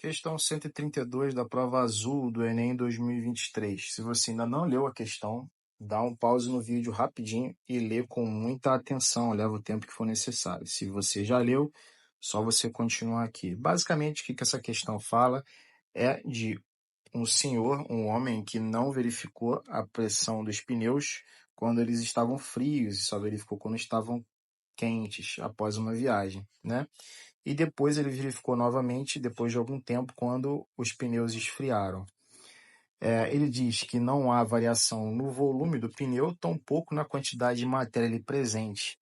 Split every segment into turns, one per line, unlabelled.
Questão 132 da prova azul do Enem 2023. Se você ainda não leu a questão, dá um pause no vídeo rapidinho e lê com muita atenção, leva o tempo que for necessário. Se você já leu, só você continuar aqui. Basicamente, o que essa questão fala é de um senhor, um homem que não verificou a pressão dos pneus quando eles estavam frios e só verificou quando estavam quentes após uma viagem, né? E depois ele verificou novamente, depois de algum tempo, quando os pneus esfriaram. Ele diz que não há variação no volume do pneu, tampouco na quantidade de matéria ali presente.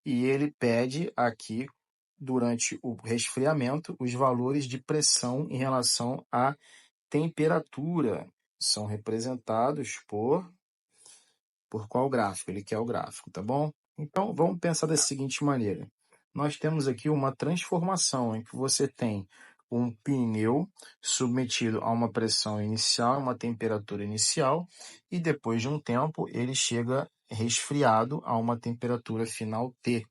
E ele pede aqui, durante o resfriamento, os valores de pressão em relação à temperatura. São representados por qual gráfico? Ele quer o gráfico, tá bom? Então, vamos pensar da seguinte maneira. Nós temos aqui uma transformação em que você tem um pneu submetido a uma pressão inicial, uma temperatura inicial, e depois de um tempo ele chega resfriado a uma temperatura final T.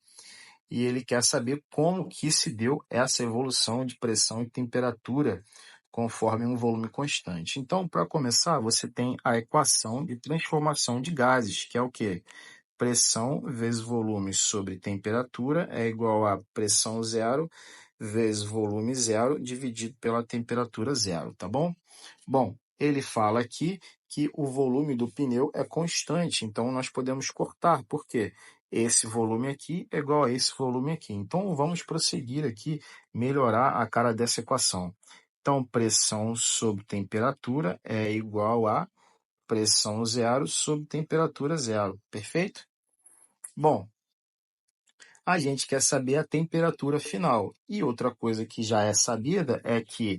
E ele quer saber como que se deu essa evolução de pressão e temperatura conforme um volume constante. Então, para começar, você tem a equação de transformação de gases, que é o quê? Pressão vezes volume sobre temperatura é igual a pressão zero vezes volume zero dividido pela temperatura zero, tá bom? Bom, ele fala aqui que o volume do pneu é constante, então nós podemos cortar, por quê? Esse volume aqui é igual a esse volume aqui. Então, vamos prosseguir aqui, melhorar a cara dessa equação. Então, pressão sobre temperatura é igual a pressão zero sobre temperatura zero, perfeito? Bom, a gente quer saber a temperatura final. E outra coisa que já é sabida é que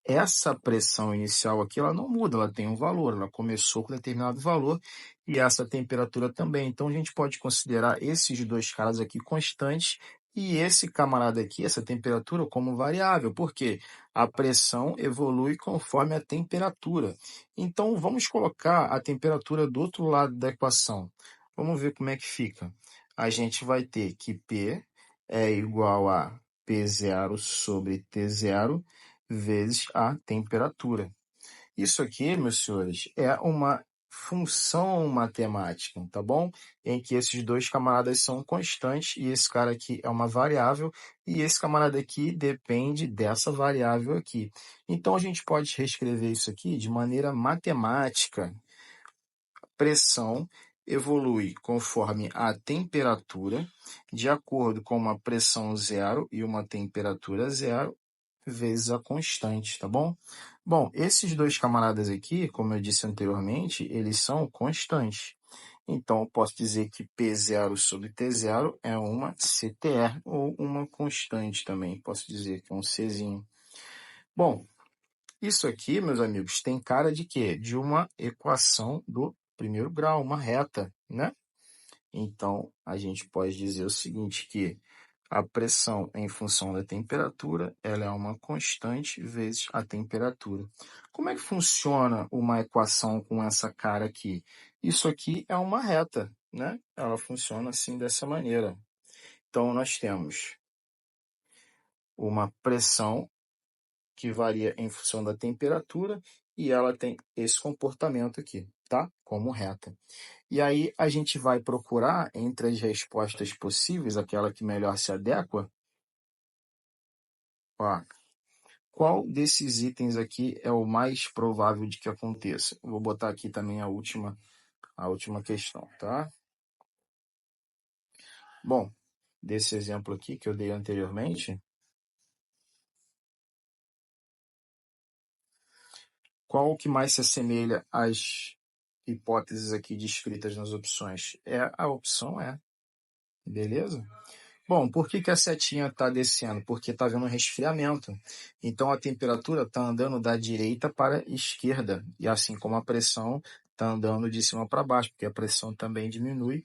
essa pressão inicial aqui, ela não muda, ela tem um valor, ela começou com determinado valor e essa temperatura também. Então, a gente pode considerar esses dois caras aqui constantes e esse camarada aqui, essa temperatura, como variável, porque a pressão evolui conforme a temperatura. Então, vamos colocar a temperatura do outro lado da equação. Vamos ver como é que fica. A gente vai ter que P é igual a P0 sobre T0 vezes a temperatura. Isso aqui, meus senhores, é uma função matemática, tá bom? Em que esses dois camaradas são constantes e esse cara aqui é uma variável e esse camarada aqui depende dessa variável aqui. Então, a gente pode reescrever isso aqui de maneira matemática. Pressão evolui conforme a temperatura, de acordo com uma pressão zero e uma temperatura zero, vezes a constante, tá bom? Bom, esses dois camaradas aqui, como eu disse anteriormente, eles são constantes. Então, eu posso dizer que P0 sobre T0 é uma CTR, ou uma constante também. Posso dizer que é um Czinho. Bom, isso aqui, meus amigos, tem cara de quê? De uma equação do primeiro grau, uma reta, né? Então, a gente pode dizer o seguinte, que a pressão em função da temperatura, ela é uma constante vezes a temperatura. Como é que funciona uma equação com essa cara aqui? Isso aqui é uma reta, né? Ela funciona assim, dessa maneira. Então, nós temos uma pressão que varia em função da temperatura e ela tem esse comportamento aqui, tá? Como reta. E aí a gente vai procurar entre as respostas possíveis, aquela que melhor se adequa, ó, qual desses itens aqui é o mais provável de que aconteça? Vou botar aqui também a última questão, tá? Bom, desse exemplo aqui que eu dei anteriormente, qual o que mais se assemelha às hipóteses aqui descritas nas opções? A opção E, beleza? Bom, por que a setinha está descendo? Porque está havendo um resfriamento. Então, a temperatura está andando da direita para a esquerda, e assim como a pressão está andando de cima para baixo, porque a pressão também diminui.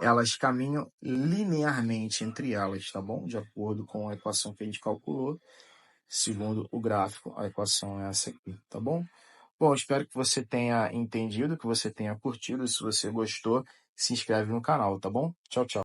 Elas caminham linearmente entre elas, tá bom? De acordo com a equação que a gente calculou, segundo o gráfico, a equação é essa aqui, tá bom? Bom, espero que você tenha entendido, que você tenha curtido. Se você gostou, se inscreve no canal, tá bom? Tchau, tchau.